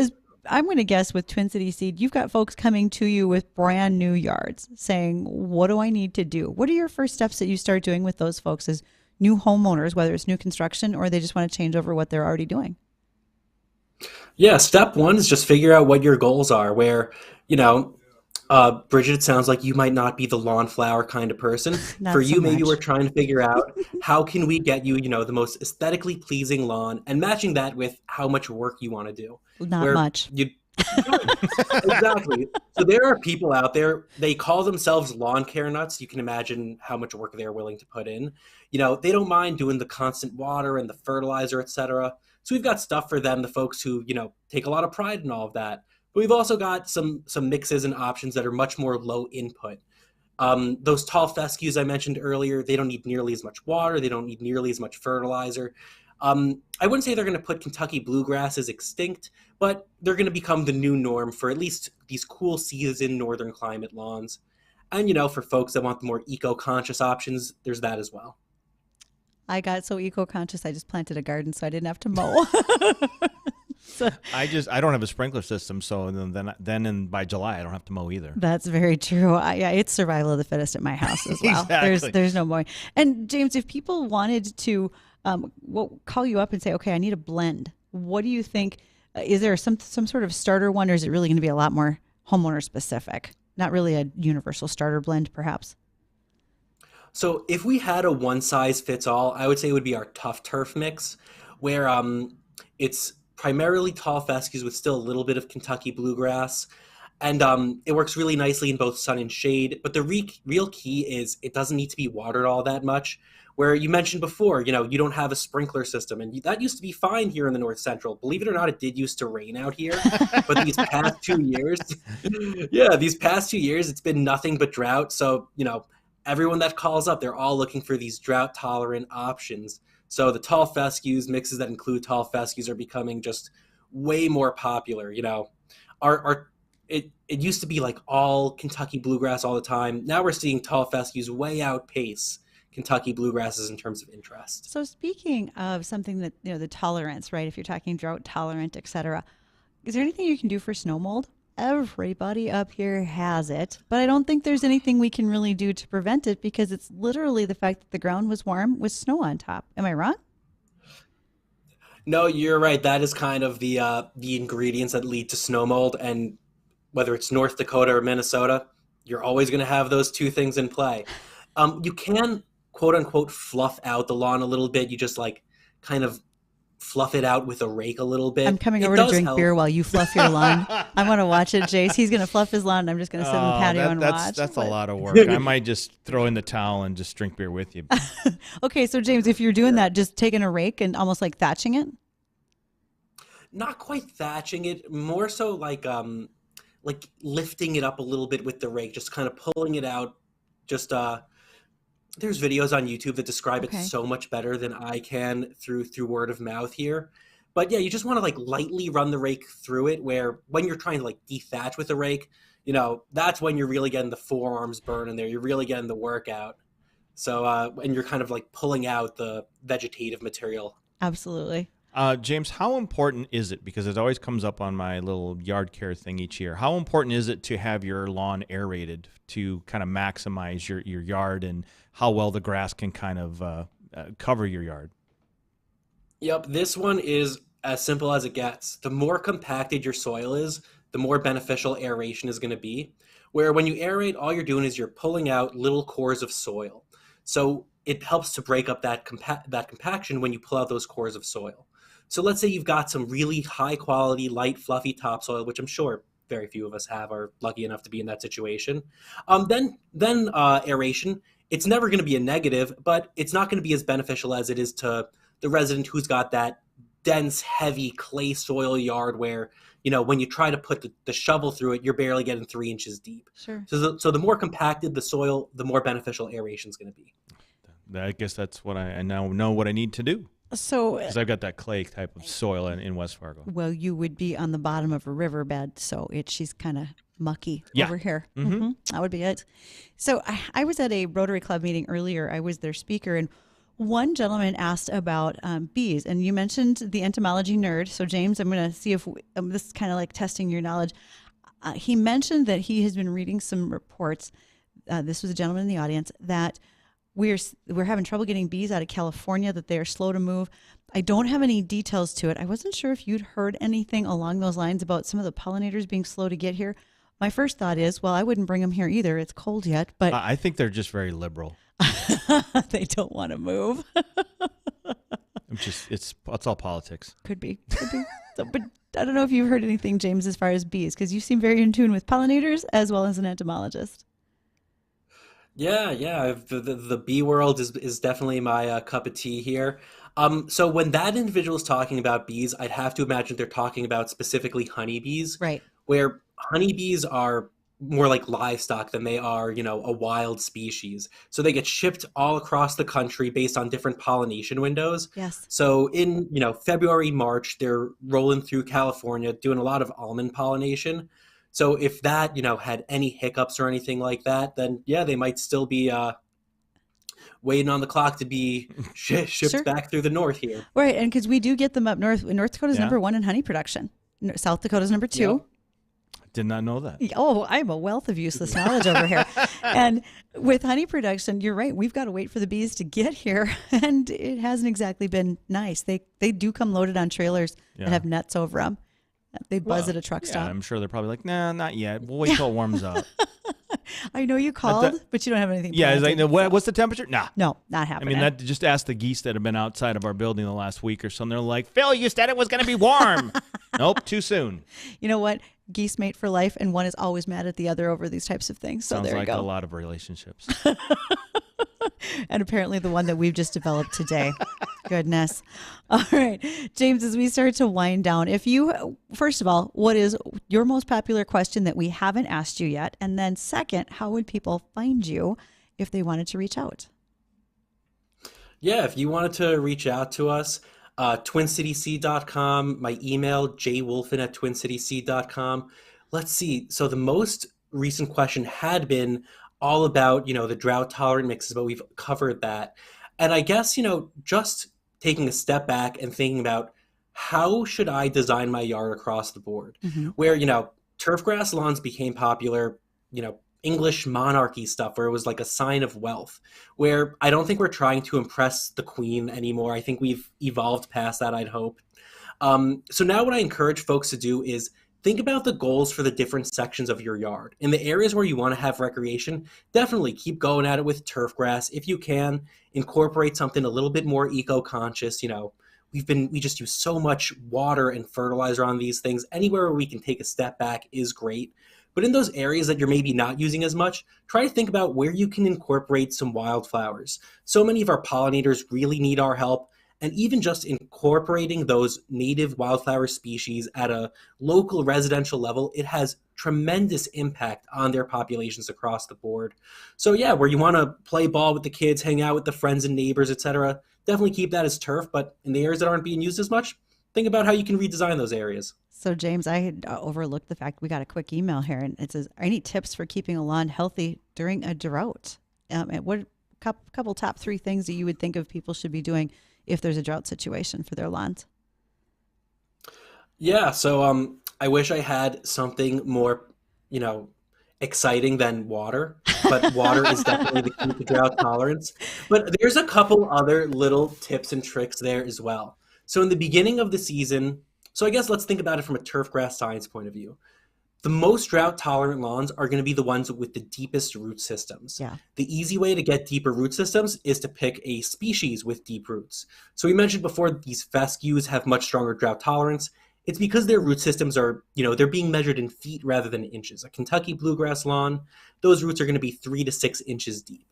I'm going to guess with Twin City Seed, you've got folks coming to you with brand new yards saying, what do I need to do? What are your first steps that you start doing with those folks as new homeowners, whether it's new construction or they just want to change over what they're already doing? Yeah, step one is just figure out what your goals are, where, Bridgette, it sounds like you might not be the lawn flower kind of person. For you, maybe we're trying to figure out how can we get you, the most aesthetically pleasing lawn and matching that with how much work you want to do. Not much. Exactly. So there are people out there, they call themselves lawn care nuts. You can imagine how much work they're willing to put in. They don't mind doing the constant water and the fertilizer, etc. So we've got stuff for them, the folks who, take a lot of pride in all of that. But we've also got some mixes and options that are much more low input. Those tall fescues I mentioned earlier, they don't need nearly as much water. They don't need nearly as much fertilizer. I wouldn't say they're going to put Kentucky bluegrasses extinct, but they're going to become the new norm for at least these cool season northern climate lawns. And, for folks that want the more eco-conscious options, there's that as well. I got so eco-conscious, I just planted a garden so I didn't have to mow. So, I don't have a sprinkler system, so then by July I don't have to mow either. That's very true. It's survival of the fittest at my house as well. Exactly. There's no more. And James, if people wanted to we'll call you up and say, okay, I need a blend. What do you think? Is there some sort of starter one, or is it really going to be a lot more homeowner specific? Not really a universal starter blend, perhaps. So if we had a one size fits all, I would say it would be our tough turf mix, where it's primarily tall fescues with still a little bit of Kentucky bluegrass. And it works really nicely in both sun and shade. But the real key is it doesn't need to be watered all that much. Where you mentioned before, you don't have a sprinkler system. And that used to be fine here in the North Central. Believe it or not, it did used to rain out here. But these past 2 years, it's been nothing but drought. So, everyone that calls up, they're all looking for these drought-tolerant options. So the tall fescues, mixes that include tall fescues, are becoming just way more popular. It used to be like all Kentucky bluegrass all the time. Now we're seeing tall fescues way outpace Kentucky bluegrasses in terms of interest. So speaking of something that, the tolerance, right? If you're talking drought tolerant, et cetera, is there anything you can do for snow mold? Everybody up here has it, but I don't think there's anything we can really do to prevent it because it's literally the fact that the ground was warm with snow on top. Am I wrong? No, you're right. That is kind of the ingredients that lead to snow mold. And whether it's North Dakota or Minnesota, you're always going to have those two things in play. You can, quote unquote, fluff out the lawn a little bit. You just kind of fluff it out with a rake a little bit. I'm coming over to drink beer while you fluff your lawn. I want to watch it, Jace. He's going to fluff his lawn, and I'm just going to sit in the patio and watch. That's a lot of work. I might just throw in the towel and just drink beer with you. Okay, so James, if you're doing that, just taking a rake and almost like thatching it? Not quite thatching it, more so like lifting it up a little bit with the rake, just kind of pulling it out. Just there's videos on YouTube that describe it so much better than I can through word of mouth here. But yeah, you just want to lightly run the rake through it, where when you're trying to dethatch with a rake, that's when you're really getting the forearms burning there. You're really getting the workout. So and you're kind of pulling out the vegetative material. Absolutely. James, how important is it, because it always comes up on my little yard care thing each year, how important is it to have your lawn aerated to kind of maximize your yard and how well the grass can kind of cover your yard? Yep, this one is as simple as it gets. The more compacted your soil is, the more beneficial aeration is going to be. Where when you aerate, all you're doing is you're pulling out little cores of soil. So it helps to break up that compaction when you pull out those cores of soil. So let's say you've got some really high quality, light, fluffy topsoil, which I'm sure very few of us are lucky enough to be in that situation. Then aeration, it's never going to be a negative, but it's not going to be as beneficial as it is to the resident who's got that dense, heavy clay soil yard where, when you try to put the shovel through it, you're barely getting 3 inches deep. Sure. So the more compacted the soil, the more beneficial aeration is going to be. I guess that's what I now know what I need to do. So, because I've got that clay type of soil in West Fargo. Well, you would be on the bottom of a riverbed, so she's kind of mucky over here. Mm-hmm. That would be it. So I was at a Rotary Club meeting earlier. I was their speaker, and one gentleman asked about bees, and you mentioned the entomology nerd. So James, I'm going to see if this is kind of like testing your knowledge. He mentioned that he has been reading some reports. This was a gentleman in the audience that we're having trouble getting bees out of California, that they are slow to move. I don't have any details to it. I wasn't sure if you'd heard anything along those lines about some of the pollinators being slow to get here. My first thought is, well, I wouldn't bring them here either. It's cold yet, but I think they're just very liberal. They don't want to move. It's all politics. Could be. So, but I don't know if you've heard anything, James, as far as bees, because you seem very in tune with pollinators as well as an entomologist. Yeah. The bee world is definitely my cup of tea here. So when that individual is talking about bees, I'd have to imagine they're talking about specifically honeybees, right? Where honeybees are more like livestock than they are, a wild species. So they get shipped all across the country based on different pollination windows. Yes. So in, February, March, they're rolling through California, doing a lot of almond pollination. So if that, had any hiccups or anything like that, then yeah, they might still be waiting on the clock to be shipped back through the north here. Right, and because we do get them up north. North Dakota's number 1 in honey production. South Dakota's number 2. Yep. Did not know that. Oh, I'm a wealth of useless knowledge over here. And with honey production, you're right. We've got to wait for the bees to get here, and it hasn't exactly been nice. They do come loaded on trailers that have nets over them. They buzz at a truck stop. I'm sure they're probably like, nah, not yet. We'll wait till it warms up. I know you called, but you don't have anything. Yeah, it's like, what's the temperature? Nah. No, not happening. I mean, just ask the geese that have been outside of our building the last week or so, and they're like, Phil, you said it was going to be warm. Nope, too soon. You know what? Geese mate for life, and one is always mad at the other over these types of things. So Sounds there like you go. a lot of relationships. And apparently the one that we've just developed today. Goodness. All right. James, as we start to wind down, first of all, what is your most popular question that we haven't asked you yet? And then second, how would people find you if they wanted to reach out? Yeah, if you wanted to reach out to us, twincityseed.com, my email, jwolfin@twincityseed.com. Let's see. So the most recent question had been all about, the drought tolerant mixes, but we've covered that. And I guess, just taking a step back and thinking about how should I design my yard across the board, where, turf grass lawns became popular, English monarchy stuff where it was like a sign of wealth, where I don't think we're trying to impress the queen anymore. I think we've evolved past that, I'd hope. So now what I encourage folks to do is think about the goals for the different sections of your yard. In the areas where you want to have recreation, definitely keep going at it with turf grass. If you can, incorporate something a little bit more eco-conscious. We just use so much water and fertilizer on these things. Anywhere where we can take a step back is great. But in those areas that you're maybe not using as much, try to think about where you can incorporate some wildflowers. So many of our pollinators really need our help. And even just incorporating those native wildflower species at a local residential level, it has tremendous impact on their populations across the board. So yeah, where you want to play ball with the kids, hang out with the friends and neighbors, etc., definitely keep that as turf. But in the areas that aren't being used as much, think about how you can redesign those areas. So James, I had overlooked the fact we got a quick email here, and it says, any tips for keeping a lawn healthy during a drought? And what couple top 3 things that you would think of people should be doing if there's a drought situation for their lawns? Yeah, so I wish I had something more, exciting than water, but water is definitely the key to drought tolerance. But there's a couple other little tips and tricks there as well. So in the beginning of the season, so I guess let's think about it from a turf grass science point of view. The most drought tolerant lawns are going to be the ones with the deepest root systems. Yeah. The easy way to get deeper root systems is to pick a species with deep roots. So we mentioned before these fescues have much stronger drought tolerance. It's because their root systems are, they're being measured in feet rather than inches. A Kentucky bluegrass lawn, those roots are going to be 3 to 6 inches deep.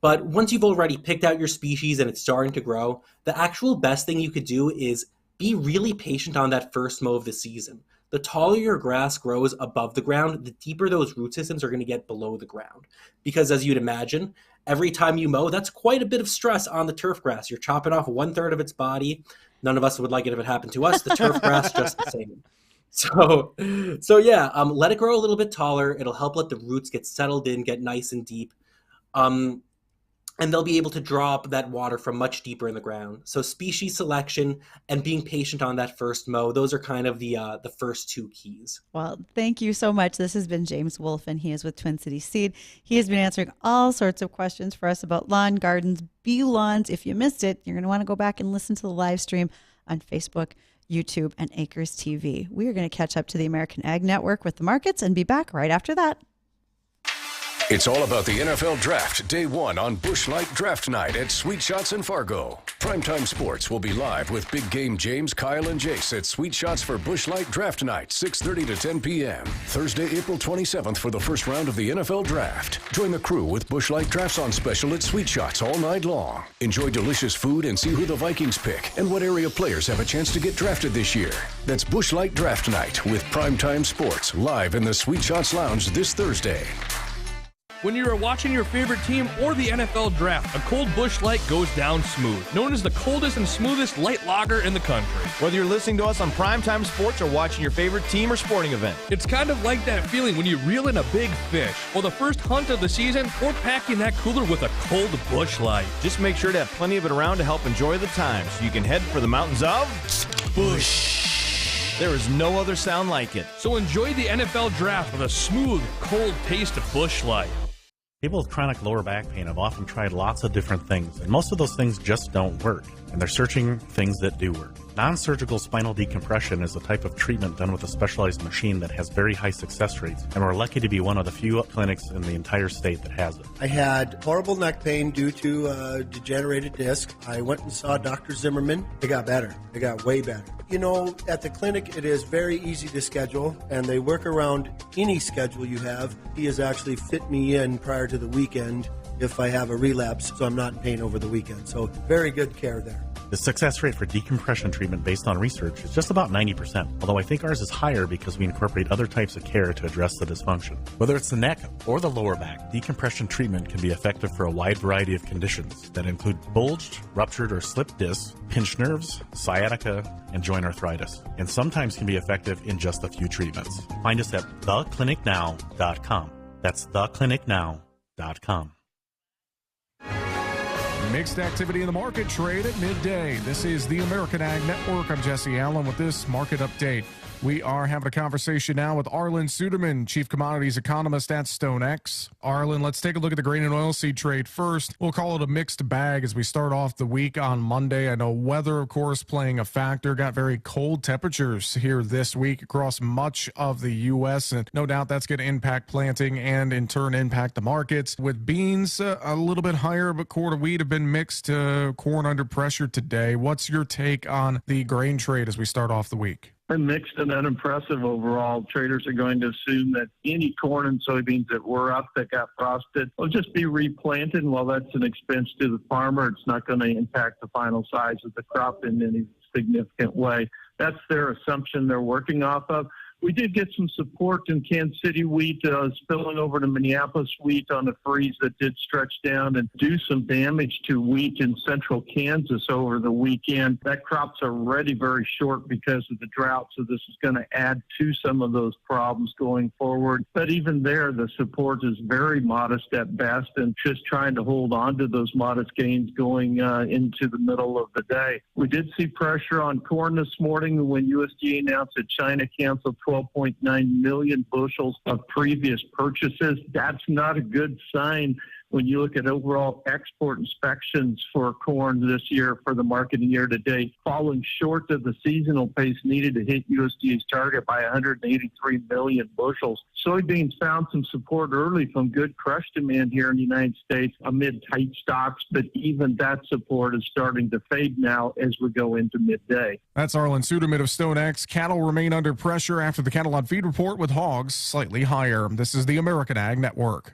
But once you've already picked out your species and it's starting to grow, the actual best thing you could do is be really patient on that first mow of the season. The taller your grass grows above the ground, the deeper those root systems are going to get below the ground. Because as you'd imagine, every time you mow, that's quite a bit of stress on the turf grass. You're chopping off 1/3 of its body. None of us would like it if it happened to us. The turf grass, just the same. So yeah, let it grow a little bit taller. It'll help let the roots get settled in, get nice and deep. And they'll be able to draw up that water from much deeper in the ground. So species selection and being patient on that first mow, those are kind of the first 2 keys. Well, thank you so much. This has been James Wolfin. He is with Twin City Seed. He has been answering all sorts of questions for us about lawn, gardens, bee lawns. If you missed it, you're going to want to go back and listen to the live stream on Facebook, YouTube, and Acres TV. We are going to catch up to the American Ag Network with the markets and be back right after that. It's all about the NFL Draft, Day 1 on Busch Light Draft Night at Sweet Shots in Fargo. Primetime Sports will be live with Big Game James, Kyle, and Jace at Sweet Shots for Busch Light Draft Night, 6:30 to 10 p.m. Thursday, April 27th for the first round of the NFL Draft. Join the crew with Busch Light Drafts on special at Sweet Shots all night long. Enjoy delicious food and see who the Vikings pick and what area players have a chance to get drafted this year. That's Busch Light Draft Night with Primetime Sports live in the Sweet Shots Lounge this Thursday. When you are watching your favorite team or the NFL Draft, a cold Busch Light goes down smooth. Known as the coldest and smoothest light lager in the country. Whether you're listening to us on Primetime Sports or watching your favorite team or sporting event. It's kind of like that feeling when you reel in a big fish, or the first hunt of the season, or packing that cooler with a cold Busch Light. Just make sure to have plenty of it around to help enjoy the time so you can head for the mountains of Busch. There is no other sound like it. So enjoy the NFL Draft with a smooth, cold taste of Busch Light. People with chronic lower back pain have often tried lots of different things, and most of those things just don't work, and they're searching things that do work. Non-surgical spinal decompression is a type of treatment done with a specialized machine that has very high success rates, and we're lucky to be one of the few clinics in the entire state that has it. I had horrible neck pain due to a degenerated disc. I went and saw Dr. Zimmerman. It got better. It got way better. You know, at the clinic, it is very easy to schedule, and they work around any schedule you have. He has actually fit me in prior to the weekend if I have a relapse, so I'm not in pain over the weekend. So very good care there. The success rate for decompression treatment based on research is just about 90%, although I think ours is higher because we incorporate other types of care to address the dysfunction. Whether it's the neck or the lower back, decompression treatment can be effective for a wide variety of conditions that include bulged, ruptured, or slipped discs, pinched nerves, sciatica, and joint arthritis, and sometimes can be effective in just a few treatments. Find us at theclinicnow.com. That's theclinicnow.com. Mixed activity in the market, trade at midday. This is the American Ag Network. I'm Jesse Allen with this market update. We are having a conversation now with Arlen Suderman, Chief Commodities Economist at StoneX. Arlen, let's take a look at the grain and oilseed trade first. We'll call it a mixed bag as we start off the week on Monday. I know weather, of course, playing a factor. Got very cold temperatures here this week across much of the U.S., and no doubt that's going to impact planting and, in turn, impact the markets. With beans a little bit higher, but corn and wheat have been mixed. Corn under pressure today. What's your take on the grain trade as we start off the week? Mixed and unimpressive overall. Traders are going to assume that any corn and soybeans that were up that got frosted will just be replanted. And while that's an expense to the farmer, it's not going to impact the final size of the crop in any significant way. That's their assumption they're working off of. We did get some support in Kansas City wheat, spilling over to Minneapolis wheat on a freeze that did stretch down and do some damage to wheat in central Kansas over the weekend. That crop's already very short because of the drought, so this is going to add to some of those problems going forward. But even there, the support is very modest at best and just trying to hold on to those modest gains going into the middle of the day. We did see pressure on corn this morning when USDA announced that China canceled 12.9 million bushels of previous purchases. That's not a good sign when you look at overall export inspections for corn this year for the marketing year to date, falling short of the seasonal pace needed to hit USDA's target by 183 million bushels. Soybeans found some support early from good crush demand here in the United States amid tight stocks, but even that support is starting to fade now as we go into midday. That's Arlen Suderman of StoneX. Cattle remain under pressure after the cattle on feed report, with hogs slightly higher. This is the American Ag Network.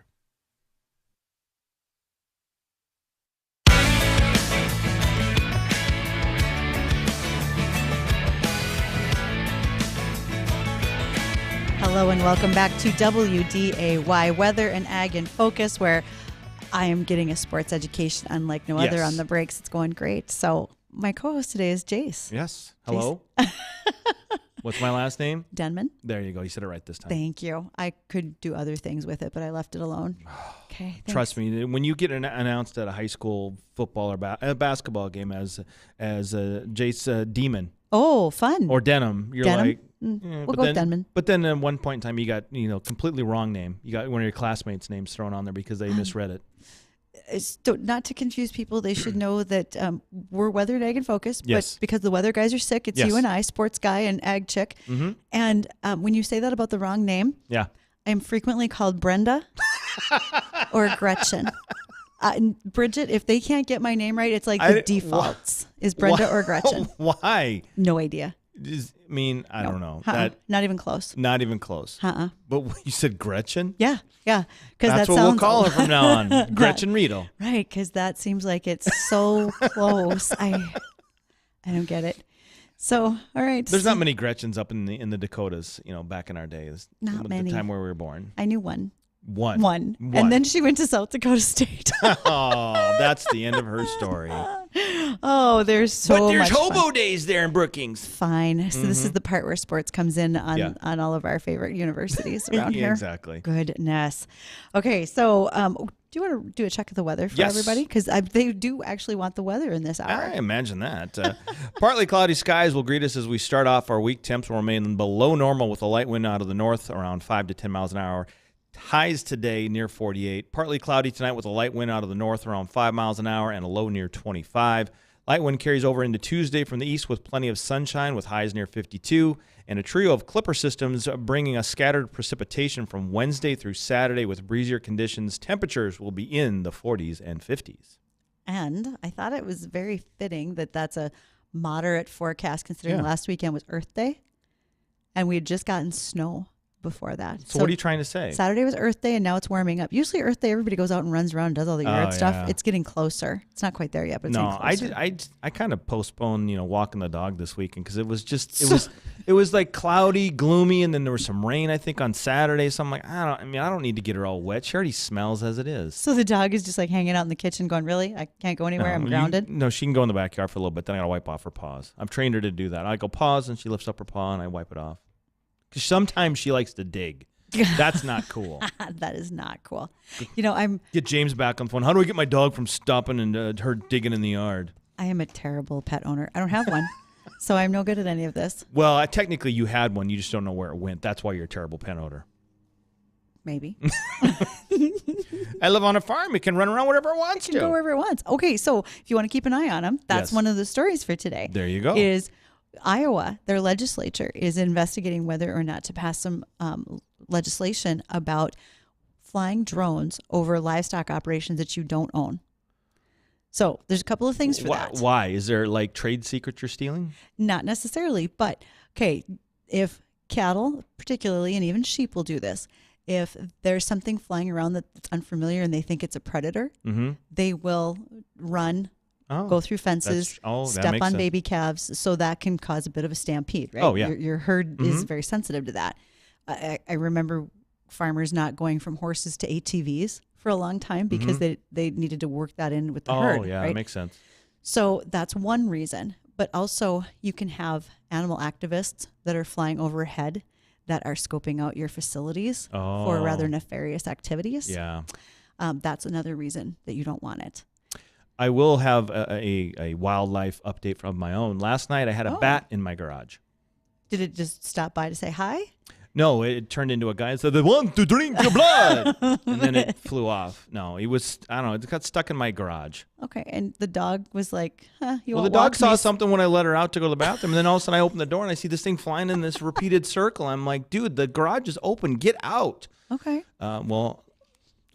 Hello and welcome back to WDAY Weather and Ag in Focus, where I am getting a sports education unlike no other on the breaks. It's going great. So my co-host today is Jace. Yes. Hello. What's my last name? Denman. There you go. You said it right this time. Thank you. I could do other things with it, but I left it alone. Okay. Thanks. Trust me, when you get announced at a high school football or a basketball game as Jace Demon. Oh, fun. Or Denham. You're like, we'll go with Denman. But then at one point in time, you got, completely wrong name. You got one of your classmates' names thrown on there because they misread it. Not to confuse people, they should know that we're Weather and Ag in Focus, yes. But because the weather guys are sick, it's you and I, sports guy and ag chick. Mm-hmm. And when you say that about the wrong name, I'm frequently called Brenda or Gretchen. Bridgette, if they can't get my name right, it's like the defaults is Brenda or Gretchen. Why? No idea. I don't know. Not even close. Not even close. But you said Gretchen? Yeah. That's what we'll call her from now on. Gretchen Readel. Right, because that seems like it's so close. I don't get it. So, all right. There's not many Gretchens up in the Dakotas, back in our days. Not many. The time where we were born. I knew one. One. And then she went to South Dakota State. Oh, that's the end of her story. Oh, there's so much But there's fun. hobo days there in Brookings. Fine. So this is the part where sports comes in on all of our favorite universities around here. Exactly. Goodness. Okay, so Do you want to do a check of the weather for Yes. everybody? Because they do actually want the weather in this hour. I imagine that. Partly cloudy skies will greet us as we start off our week. Temps will remain below normal with a light wind out of the north around 5 to 10 miles an hour. Highs today near 48. Partly cloudy tonight with a light wind out of the north around 5 miles an hour and a low near 25. Light wind carries over into Tuesday from the east with plenty of sunshine with highs near 52. And a trio of clipper systems bringing us scattered precipitation from Wednesday through Saturday with breezier conditions. Temperatures will be in the 40s and 50s. And I thought it was very fitting that that's a moderate forecast considering last weekend was Earth Day. And we had just gotten snow before that. So what are you trying to say? Saturday was Earth Day, and now it's warming up. Usually Earth Day, everybody goes out and runs around and does all the yard stuff. Yeah. It's getting closer. It's not quite there yet, but it's getting closer. I kind of postponed, walking the dog this weekend because it was like cloudy, gloomy, and then there was some rain, I think, on Saturday. So I'm like, I don't need to get her all wet. She already smells as it is. So the dog is just like hanging out in the kitchen going, really? I can't go anywhere. I'm grounded. No, she can go in the backyard for a little bit. Then I got to wipe off her paws. I've trained her to do that. I go pause, and she lifts up her paw, and I wipe it off. Because sometimes she likes to dig. That's not cool. That is not cool. Get James back on the phone. How do I get my dog from stopping and her digging in the yard? I am a terrible pet owner. I don't have one, so I'm no good at any of this. Well, technically you had one. You just don't know where it went. That's why you're a terrible pet owner. Maybe. I live on a farm. It can run around wherever it wants to. Go wherever it wants. Okay, so if you want to keep an eye on them, that's Yes. one of the stories for today. There you go. Is Iowa, their legislature is investigating whether or not to pass some legislation about flying drones over livestock operations that you don't own. So there's a couple of things for that. Why? Is there like trade secrets you're stealing? Not necessarily, but okay, if cattle particularly, and even sheep will do this, if there's something flying around that's unfamiliar and they think it's a predator, they will run, go through fences, step on baby calves, so that can cause a bit of a stampede, right? Oh, yeah. Your herd is very sensitive to that. I remember farmers not going from horses to ATVs for a long time because they needed to work that in with the herd. Oh, yeah, right? that makes sense. So that's one reason. But also you can have animal activists that are flying overhead that are scoping out your facilities for rather nefarious activities. Yeah. That's another reason that you don't want it. I will have a wildlife update from my own. Last night I had a bat in my garage. Did it just stop by to say hi? No, it turned into a guy and said, "They want to drink your blood." And then it flew off. No, it got stuck in my garage. Okay, and the dog was like, you Well, won't the dog walk saw me? something when I let her out to go to the bathroom. And then all of a sudden I open the door and I see this thing flying in this repeated circle. I'm like, dude, the garage is open. Get out. Okay. Well,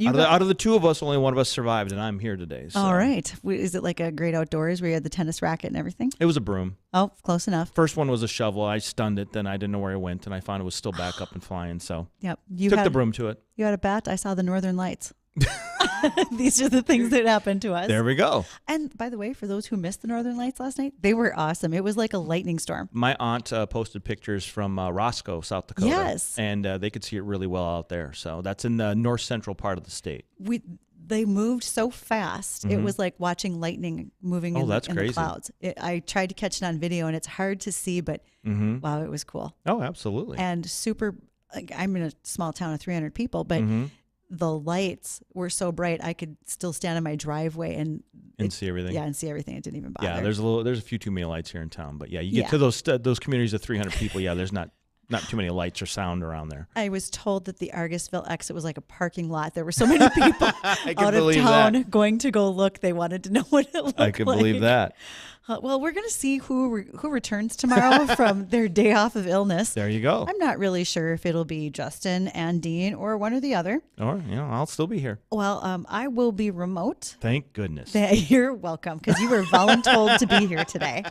out of the two of us, only one of us survived, and I'm here today. So. All right. Is it like a great outdoors where you had the tennis racket and everything? It was a broom. Oh, close enough. First one was a shovel. I stunned it. Then I didn't know where it went, and I found it was still back up and flying. So Yep. took the broom to it. You had a bat. I saw the Northern Lights. These are the things that happened to us. There we go. And by the way, for those who missed the Northern Lights last night, they were awesome. It was like a lightning storm. My aunt posted pictures from Roscoe, South Dakota. Yes. And they could see it really well out there. So that's in the north central part of the state. They moved so fast. It was like watching lightning moving in the clouds. I tried to catch it on video, and it's hard to see, but wow, it was cool. Oh, absolutely. And super, I'm in a small town of 300 people, but the lights were so bright I could still stand in my driveway and see everything. Yeah, and see everything. It didn't even bother. Yeah, there's a few too many lights here in town, but yeah, you get to those communities of 300 people. Yeah, there's not too many lights or sound around there. I was told that the Argusville exit was like a parking lot. There were so many people out of town going to go look. They wanted to know what it looked like. I can believe that. Well, we're going to see who returns tomorrow from their day off of illness. There you go. I'm not really sure if it'll be Justin and Dean or one or the other. Or, I'll still be here. Well, I will be remote. Thank goodness. You're welcome, because you were voluntold to be here today.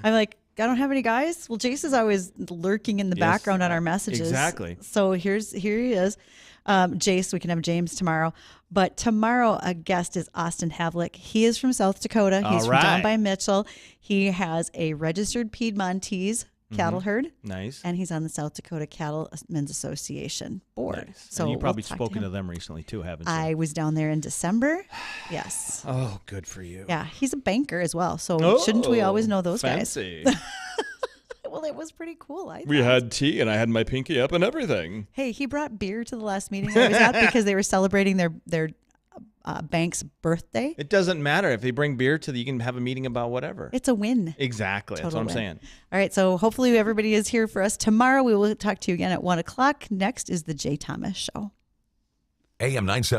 I'm like, I don't have any guys. Well, Jace is always lurking in the background on our messages. Exactly. So here he is. Jace, we can have James tomorrow. But tomorrow, a guest is Austin Havlick. He is from South Dakota. He's from down by Mitchell. He has a registered Piedmontese cattle herd. Nice. And he's on the South Dakota Cattlemen's Association board. Nice. So and you've probably spoken to them recently too, haven't you? I was down there in December. Yes. Oh, good for you. Yeah, he's a banker as well. So shouldn't we always know those fancy. guys? Well, it was pretty cool. We had tea, and I had my pinky up and everything. Hey, he brought beer to the last meeting I was at because they were celebrating their bank's birthday. It doesn't matter if they bring beer to you can have a meeting about whatever. It's a win. Exactly. That's what I'm saying. All right. So hopefully everybody is here for us tomorrow. We will talk to you again at 1:00. Next is the Jay Thomas Show. AM 97.